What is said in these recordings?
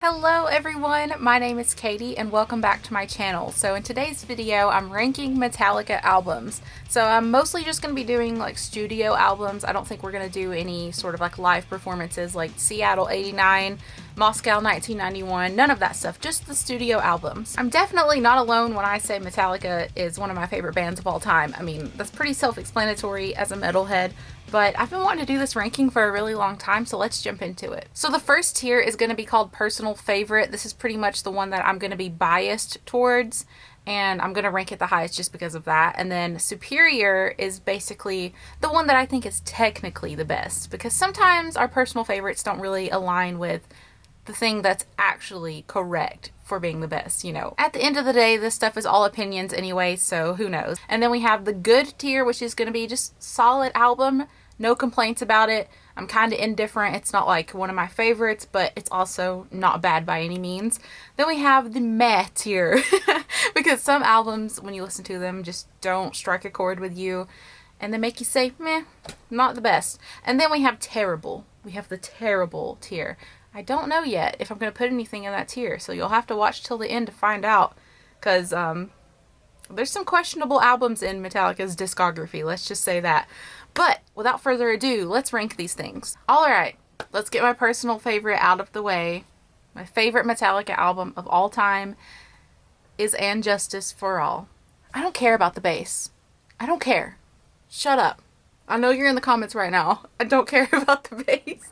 Hello everyone, my name is Katie and welcome back to my channel. So in today's video I'm ranking Metallica albums. So I'm mostly just going to be doing like studio albums. I don't think we're going to do any sort of like live performances like Seattle 89, Moscow 1991, none of that stuff, just the studio albums. I'm definitely not alone when I say Metallica is one of my favorite bands of all time. I mean, that's pretty self-explanatory as a metalhead. But I've been wanting to do this ranking for a really long time, so let's jump into it. So the first tier is going to be called Personal Favorite. This is pretty much the one that I'm going to be biased towards, and I'm going to rank it the highest just because of that. And then Superior is basically the one that I think is technically the best, because sometimes our personal favorites don't really align with the thing that's actually correct for being the best, you know. At the end of the day, this stuff is all opinions anyway, so who knows. And then we have the good tier, which is going to be just solid album, no complaints about it. I'm kind of indifferent. It's not like one of my favorites, but it's also not bad by any means. Then we have the meh tier because some albums, when you listen to them, just don't strike a chord with you and they make you say, meh, not the best. And then we have terrible. We have the terrible tier. I don't know yet if I'm going to put anything in that tier, so you'll have to watch till the end to find out, because there's some questionable albums in Metallica's discography, let's just say that. But without further ado, let's rank these things. Alright, let's get my personal favorite out of the way. My favorite Metallica album of all time is And Justice for All. I don't care about the bass. I don't care. Shut up. I know you're in the comments right now. I don't care about the bass.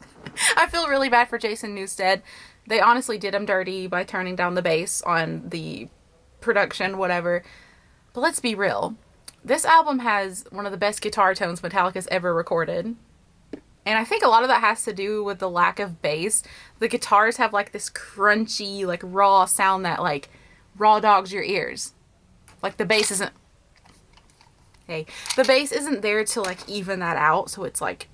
I feel really bad for Jason Newsted. They honestly did him dirty by turning down the bass on the production, whatever. But let's be real. This album has one of the best guitar tones Metallica's ever recorded. And I think a lot of that has to do with the lack of bass. The guitars have like this crunchy, like raw sound that like raw dogs your ears. Like the bass isn't... Hey, the bass isn't there to like even that out, so it's like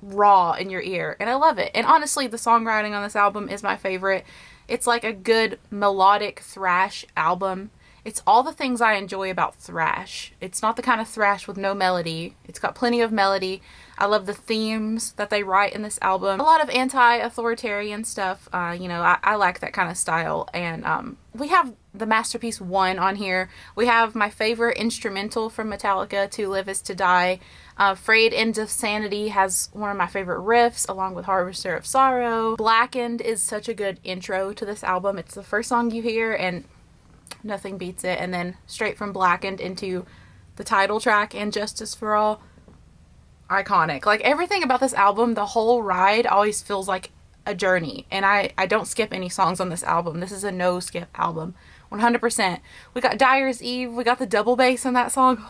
raw in your ear, and I love it. And honestly, the songwriting on this album is my favorite. It's like a good melodic thrash album. It's all the things I enjoy about thrash. It's not the kind of thrash with no melody. It's got plenty of melody. I love the themes that they write in this album. A lot of anti-authoritarian stuff. You know, I like that kind of style. And we have the Masterpiece 1 on here. We have my favorite instrumental from Metallica, To Live Is To Die. Frayed Ends of Sanity has one of my favorite riffs, along with Harvester of Sorrow. Blackened is such a good intro to this album. It's the first song you hear, and nothing beats it. And then straight from Blackened into the title track, And Justice for All. Iconic. Like, everything about this album, the whole ride always feels like a journey. And I don't skip any songs on this album. This is a no-skip album. 100%. We got Dyer's Eve. We got the double bass in that song.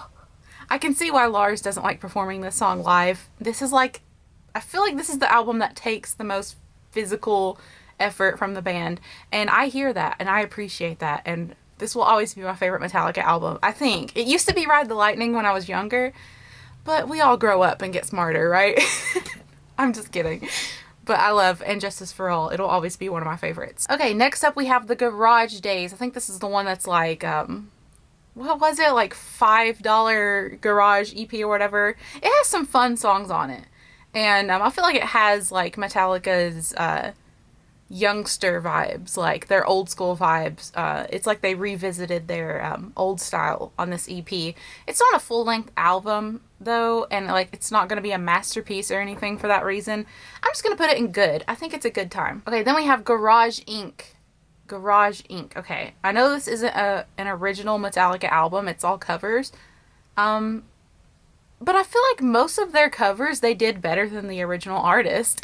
I can see why Lars doesn't like performing this song live. This is like, I feel like this is the album that takes the most physical effort from the band. And I hear that and I appreciate that. And this will always be my favorite Metallica album, I think. It used to be Ride the Lightning when I was younger, but we all grow up and get smarter, right? I'm just kidding. But I love And Justice for All. It'll always be one of my favorites. Okay, next up we have the Garage Days. I think this is the one that's like, what was it, like $5 garage EP or whatever. It has some fun songs on it, and I feel like it has like Metallica's youngster vibes, like their old school vibes. It's like they revisited their old style on this EP. It's not a full-length album though, and like it's not going to be a masterpiece or anything for that reason. I'm just going to put it in good. I think it's a good time. Okay, then we have Garage Inc. Garage Inc. Okay, I know this isn't an original Metallica album, it's all covers, but I feel like most of their covers they did better than the original artist.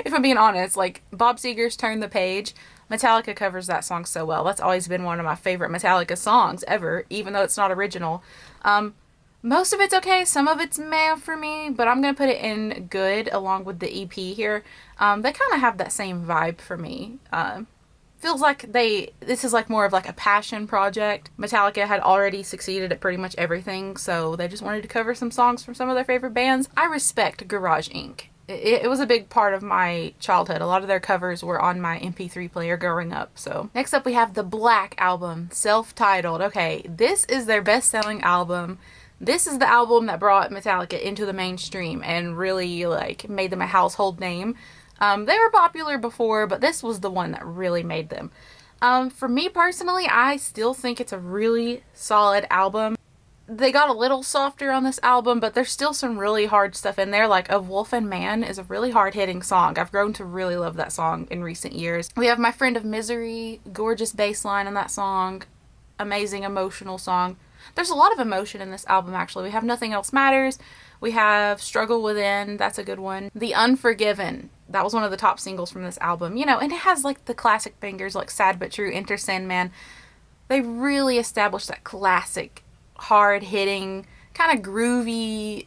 If I'm being honest, like Bob Seger's Turn the Page, Metallica covers that song so well. That's always been one of my favorite Metallica songs ever, even though it's not original. Most of it's okay, some of it's meh for me, but I'm gonna put it in good along with the EP here. They kind of have that same vibe for me. Feels like this is like more of like a passion project. Metallica had already succeeded at pretty much everything, so they just wanted to cover some songs from some of their favorite bands. I respect Garage Inc. It was a big part of my childhood. A lot of their covers were on my MP3 player growing up. So next up we have the Black Album, self-titled. Okay, this is their best-selling album. This is the album that brought Metallica into the mainstream and really like made them a household name. They were popular before, but this was the one that really made them. For me personally, I still think it's a really solid album. They got a little softer on this album, but there's still some really hard stuff in there. Like Of Wolf and Man is a really hard-hitting song. I've grown to really love that song in recent years. We have My Friend of Misery, gorgeous bass line in that song, amazing emotional song. There's a lot of emotion in this album, actually. We have Nothing Else Matters. We have Struggle Within. That's a good one. The Unforgiven. That was one of the top singles from this album. You know, and it has like the classic bangers like Sad But True, Enter Sandman. They really established that classic, hard-hitting, kind of groovy,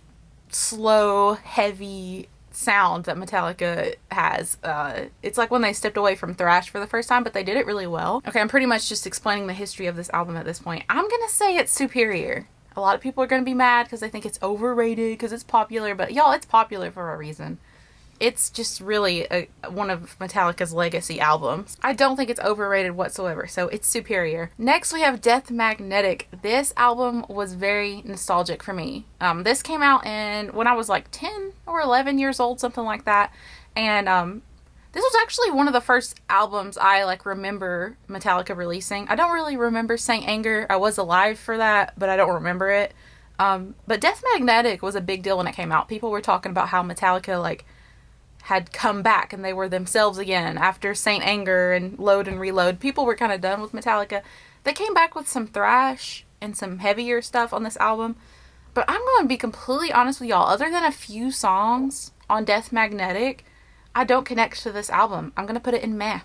slow, heavy sound that Metallica has. It's like when they stepped away from thrash for the first time, but they did it really well. Okay, I'm pretty much just explaining the history of this album at this point. I'm gonna say it's superior. A lot of people are gonna be mad because they think it's overrated because it's popular, but y'all, it's popular for a reason. It's just really one of Metallica's legacy albums. I don't think it's overrated whatsoever, so it's superior. Next, we have Death Magnetic. This album was very nostalgic for me. This came out when I was like 10 or 11 years old, something like that. And this was actually one of the first albums I like remember Metallica releasing. I don't really remember Saint Anger. I was alive for that, but I don't remember it. But Death Magnetic was a big deal when it came out. People were talking about how Metallica like had come back and they were themselves again after Saint Anger and Load and Reload. People were kind of done with Metallica. They came back with some thrash and some heavier stuff on this album. But I'm going to be completely honest with y'all. Other than a few songs on Death Magnetic, I don't connect to this album. I'm going to put it in meh.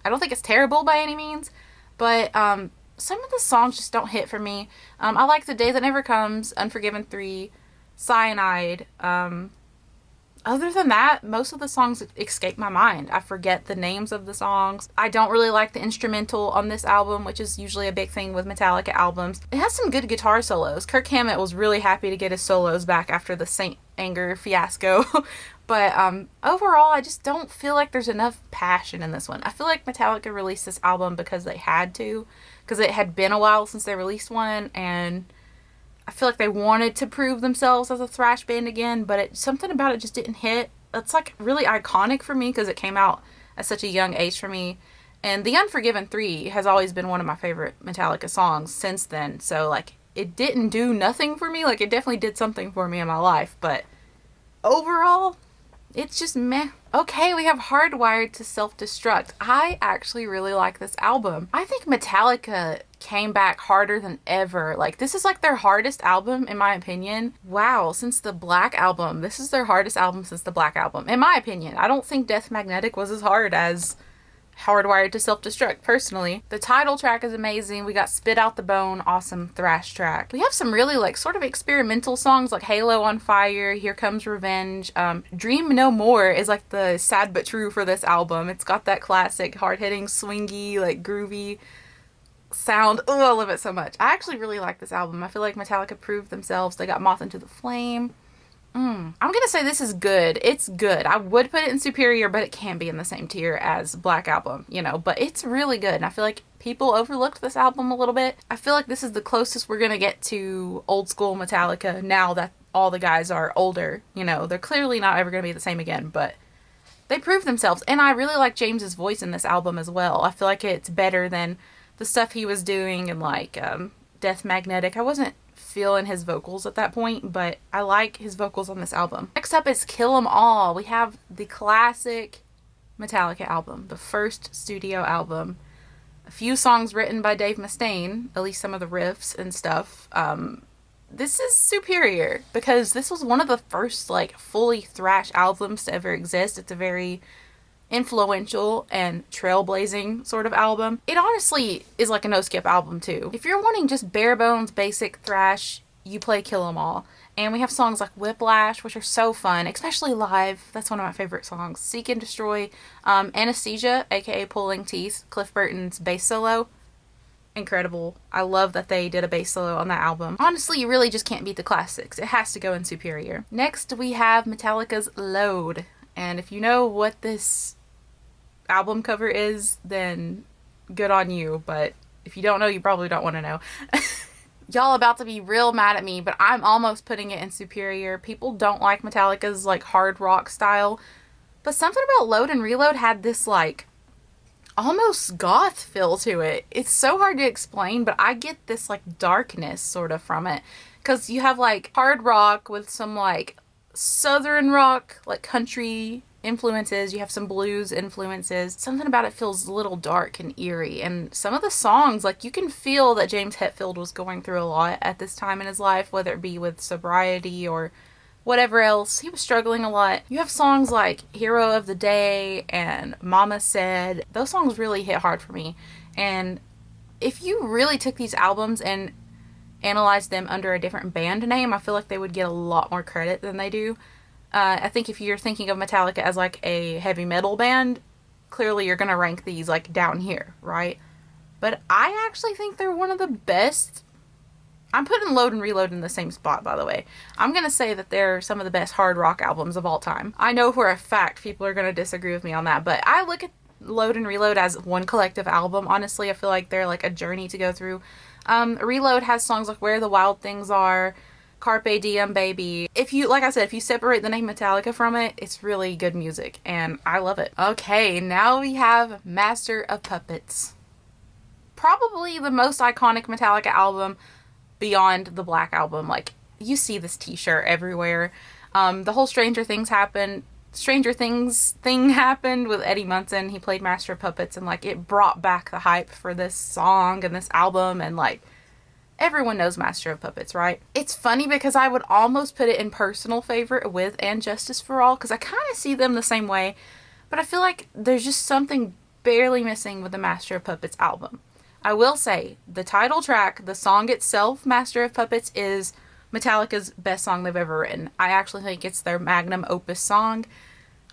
I don't think it's terrible by any means, but some of the songs just don't hit for me. I like The Day That Never Comes, Unforgiven 3, Cyanide. Other than that, most of the songs escape my mind. I forget the names of the songs. I don't really like the instrumental on this album, which is usually a big thing with Metallica albums. It has some good guitar solos. Kirk Hammett was really happy to get his solos back after the Saint Anger fiasco. But overall, I just don't feel like there's enough passion in this one. I feel like Metallica released this album because they had to, because it had been a while since they released one, and I feel like they wanted to prove themselves as a thrash band again, but something about it just didn't hit. It's like really iconic for me because it came out at such a young age for me. And The Unforgiven 3 has always been one of my favorite Metallica songs since then. So like it didn't do nothing for me. Like it definitely did something for me in my life, but overall, it's just meh. Okay, we have Hardwired to Self-Destruct. I actually really like this album. I think Metallica came back harder than ever. Like, this is like their hardest album, in my opinion. Wow, since the Black Album. This is their hardest album since the Black Album, in my opinion. I don't think Death Magnetic was as hard as Hardwired to Self-Destruct, personally. The title track is amazing. We got Spit Out the Bone, awesome thrash track. We have some really like sort of experimental songs like Halo on Fire, Here Comes Revenge. Dream No More is like the sad but true for this album. It's got that classic hard-hitting, swingy, like groovy sound. Oh, I love it so much. I actually really like this album. I feel like Metallica proved themselves. They got Moth into the Flame. I'm gonna say this is good. It's good. I would put it in superior, but it can be in the same tier as Black Album, you know, but it's really good. And I feel like people overlooked this album a little bit. I feel like this is the closest we're gonna get to old school Metallica now that all the guys are older. You know, they're clearly not ever gonna be the same again, but they proved themselves. And I really like James's voice in this album as well. I feel like it's better than the stuff he was doing in like Death Magnetic. I wasn't feeling his vocals at that point, but I like his vocals on this album. Next up is Kill 'Em All. We have the classic Metallica album, the first studio album. A few songs written by Dave Mustaine, at least some of the riffs and stuff. This is superior because this was one of the first like fully thrash albums to ever exist. It's a very influential and trailblazing sort of album. It honestly is like a no-skip album too. If you're wanting just bare bones basic thrash, you play Kill 'Em All. And we have songs like Whiplash, which are so fun, especially live. That's one of my favorite songs. Seek and Destroy, Anesthesia, aka Pulling Teeth, Cliff Burton's bass solo. Incredible. I love that they did a bass solo on that album. Honestly, you really just can't beat the classics. It has to go in superior. Next, we have Metallica's Load. And if you know what this album cover is, then good on you. But if you don't know, you probably don't want to know. Y'all about to be real mad at me, but I'm almost putting it in superior. People don't like Metallica's like hard rock style, But something about Load and Reload had this like almost goth feel to it. It's so hard to explain, but I get this like darkness sort of from it. Because you have like hard rock with some like southern rock, like country influences. You have some blues influences. Something about it feels a little dark and eerie. And some of the songs, like you can feel that James Hetfield was going through a lot at this time in his life, whether it be with sobriety or whatever else. He was struggling a lot. You have songs like Hero of the Day and Mama Said. Those songs really hit hard for me. And if you really took these albums and analyzed them under a different band name, I feel like they would get a lot more credit than they do. I think if you're thinking of Metallica as like a heavy metal band, clearly you're going to rank these like down here, right? But I actually think they're one of the best. I'm putting Load and Reload in the same spot, by the way. I'm going to say that they're some of the best hard rock albums of all time. I know for a fact people are going to disagree with me on that, but I look at Load and Reload as one collective album. Honestly, I feel like they're like a journey to go through. Reload has songs like Where the Wild Things Are, Carpe Diem Baby. If you, like I said, if you separate the name Metallica from it, it's really good music, and I love it. Okay, now we have Master of Puppets. Probably the most iconic Metallica album beyond the Black Album. Like, you see this t-shirt everywhere. The whole Stranger Things thing happened with Eddie Munson. He played Master of Puppets, and like it brought back the hype for this song and this album, and like everyone knows Master of Puppets, right? It's funny because I would almost put it in personal favorite with And Justice for All, because I kind of see them the same way, but I feel like there's just something barely missing with the Master of Puppets album. I will say, the title track, the song itself, Master of Puppets, is Metallica's best song they've ever written. I actually think it's their magnum opus song.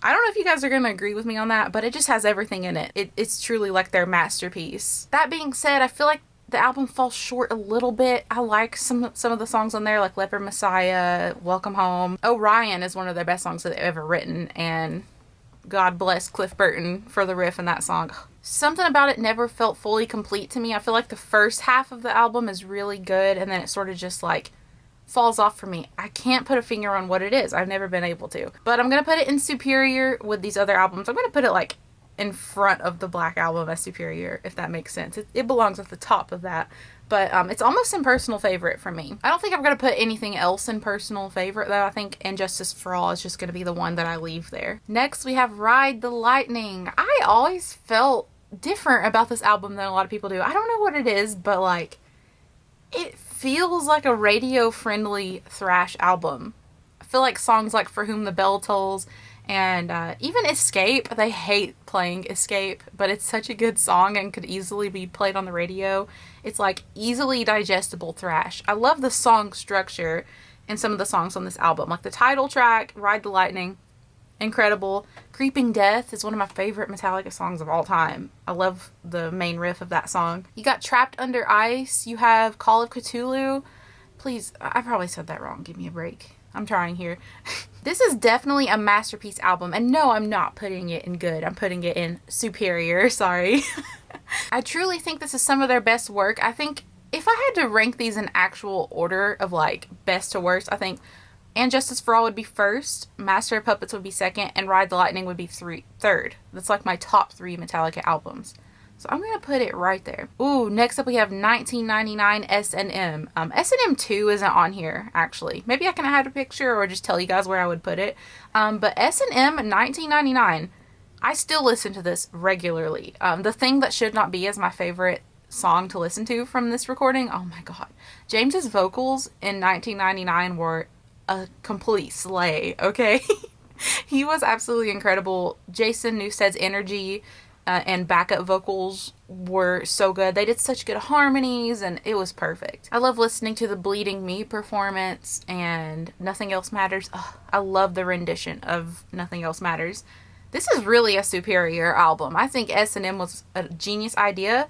I don't know if you guys are going to agree with me on that, but it just has everything in it. It's truly like their masterpiece. That being said, I feel like the album falls short a little bit. I like some of the songs on there, like Leper Messiah, Welcome Home. Orion is one of their best songs that they've ever written, and God bless Cliff Burton for the riff in that song. Something about it never felt fully complete to me. I feel like the first half of the album is really good, and then it sort of just like falls off for me. I can't put a finger on what it is. I've never been able to. But I'm going to put it in superior with these other albums. I'm going to put it like in front of the Black Album as superior, if that makes sense. It belongs at the top of that. But it's almost in personal favorite for me. I don't think I'm going to put anything else in personal favorite, though. I think And Justice for All is just going to be the one that I leave there. Next, we have Ride the Lightning. I always felt different about this album than a lot of people do. I don't know what it is, but like, it feels like a radio-friendly thrash album. I feel like songs like For Whom the Bell Tolls and even Escape, they hate playing Escape, but it's such a good song and could easily be played on the radio. It's like easily digestible thrash. I love the song structure in some of the songs on this album. Like the title track, Ride the Lightning, incredible. Creeping Death is one of my favorite Metallica songs of all time. I love the main riff of that song. You got Trapped Under Ice. You have Call of Cthulhu. Please, I probably said that wrong. Give me a break. I'm trying here. This is definitely a masterpiece album. And no, I'm not putting it in good. I'm putting it in superior. Sorry. I truly think this is some of their best work. I think if I had to rank these in actual order of like best to worst, I think And Justice for All would be first, Master of Puppets would be second, and Ride the Lightning would be third. That's like my top 3 Metallica albums. So I'm going to put it right there. Ooh, next up we have 1999 S&M. S&M 2 isn't on here, actually. Maybe I can add a picture or just tell you guys where I would put it. But S&M 1999, I still listen to this regularly. The Thing That Should Not Be is my favorite song to listen to from this recording. Oh my god. James's vocals in 1999 were a complete slay, okay? He was absolutely incredible. Jason Newsted's energy and backup vocals were so good. They did such good harmonies, and it was perfect. I love listening to the Bleeding Me performance and Nothing Else Matters. Ugh, I love the rendition of Nothing Else Matters. This is really a superior album. I think S&M was a genius idea.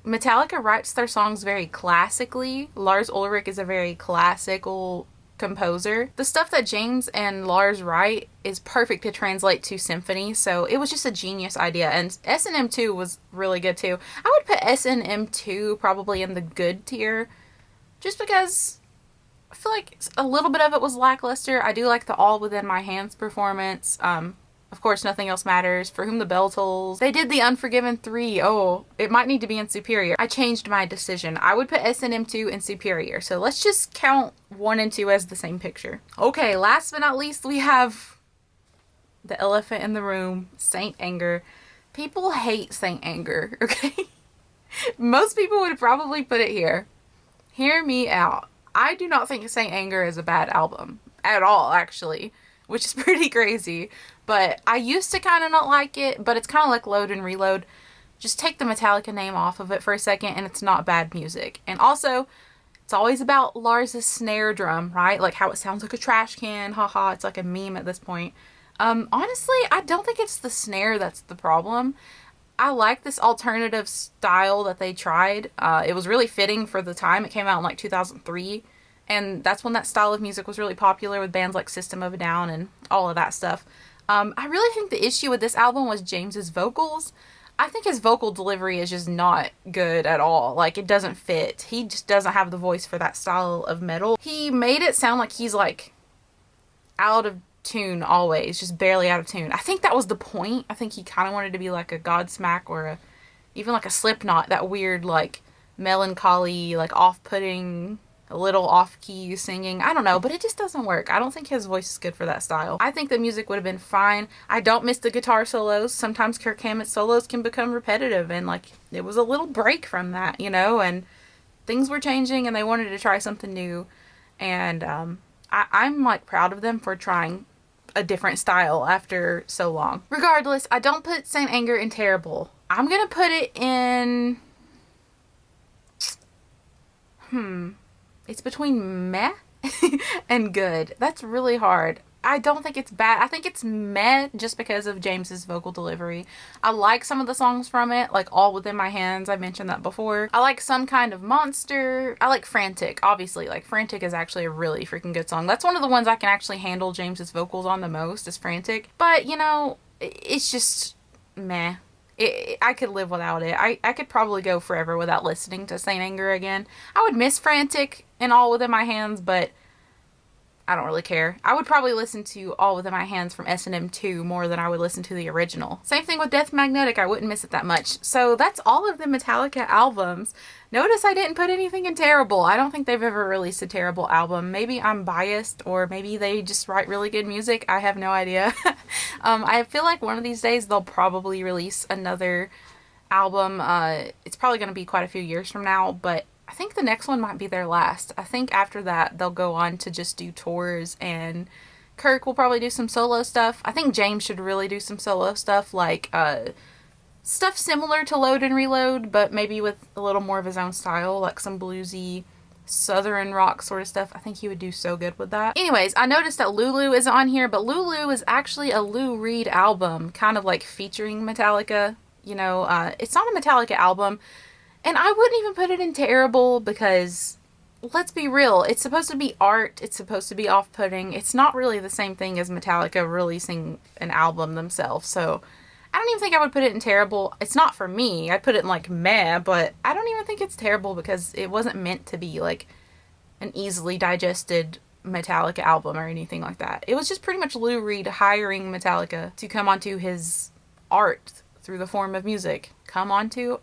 Metallica writes their songs very classically. Lars Ulrich is a very classical composer. The stuff that James and Lars write is perfect to translate to symphony, so it was just a genius idea. And S&M 2 was really good too. I would put S&M 2 probably in the good tier, just because I feel like a little bit of it was lackluster. I do like the All Within My Hands performance. Of course, Nothing Else Matters, For Whom the Bell Tolls. They did The Unforgiven 3. Oh, it might need to be in Superior. I changed my decision. I would put S&M 2 in Superior. So let's just count 1 and 2 as the same picture. Okay, last but not least, we have the elephant in the room, Saint Anger. People hate Saint Anger, okay? Most people would probably put it here. Hear me out. I do not think Saint Anger is a bad album. At all, actually. Which is pretty crazy. But I used to kind of not like it, but it's kind of like Load and Reload. Just take the Metallica name off of it for a second and it's not bad music. And also, it's always about Lars's snare drum, right? Like how it sounds like a trash can, haha, it's like a meme at this point. Honestly, I don't think it's the snare that's the problem. I like this alternative style that they tried. It was really fitting for the time. It came out in like 2003. And that's when that style of music was really popular with bands like System of a Down and all of that stuff. I really think the issue with this album was James's vocals. I think his vocal delivery is just not good at all. Like, it doesn't fit. He just doesn't have the voice for that style of metal. He made it sound like he's like out of tune always, just barely out of tune. I think that was the point. I think he kind of wanted to be like a Godsmack or even like a Slipknot, that weird like melancholy, like off-putting, a little off-key singing. I don't know, but it just doesn't work. I don't think his voice is good for that style. I think the music would have been fine. I don't miss the guitar solos. Sometimes Kirk Hammett's solos can become repetitive, and like it was a little break from that, you know, and things were changing and they wanted to try something new. And I'm like proud of them for trying a different style after so long. Regardless, I don't put Saint Anger in terrible. I'm gonna put it in it's between meh and good. That's really hard. I don't think it's bad. I think it's meh just because of James's vocal delivery. I like some of the songs from it, like All Within My Hands. I mentioned that before. I like Some Kind of Monster. I like Frantic, obviously. Like, Frantic is actually a really freaking good song. That's one of the ones I can actually handle James's vocals on the most, is Frantic. But, you know, it's just meh. I could live without it. I could probably go forever without listening to Saint Anger again. I would miss Frantic and All Within My Hands, but I don't really care. I would probably listen to All Within My Hands from S&M 2 more than I would listen to the original. Same thing with Death Magnetic. I wouldn't miss it that much. So that's all of the Metallica albums. Notice I didn't put anything in terrible. I don't think they've ever released a terrible album. Maybe I'm biased, or maybe they just write really good music. I have no idea. I feel like one of these days they'll probably release another album. It's probably going to be quite a few years from now, but I think the next one might be their last. I think after that they'll go on to just do tours, and Kirk will probably do some solo stuff. I think James should really do some solo stuff, like stuff similar to Load and Reload, but maybe with a little more of his own style, like some bluesy southern rock sort of stuff. I think he would do so good with that. Anyways, I noticed that Lulu is on here, but Lulu is actually a Lou Reed album, kind of like featuring Metallica. You know, it's not a Metallica album. And I wouldn't even put it in terrible because, let's be real, it's supposed to be art, it's supposed to be off-putting. It's not really the same thing as Metallica releasing an album themselves, so I don't even think I would put it in terrible. It's not for me. I'd put it in like meh, but I don't even think it's terrible because it wasn't meant to be like an easily digested Metallica album or anything like that. It was just pretty much Lou Reed hiring Metallica to come onto his art through the form of music. Come onto...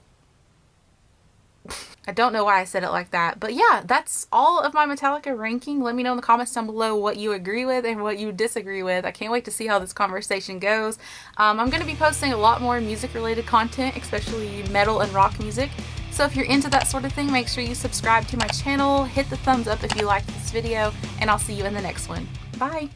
I don't know why I said it like that, but yeah, that's all of my Metallica ranking. Let me know in the comments down below what you agree with and what you disagree with. I can't wait to see how this conversation goes. I'm going to be posting a lot more music related content, especially metal and rock music. So if you're into that sort of thing, make sure you subscribe to my channel, hit the thumbs up if you liked this video, and I'll see you in the next one. Bye!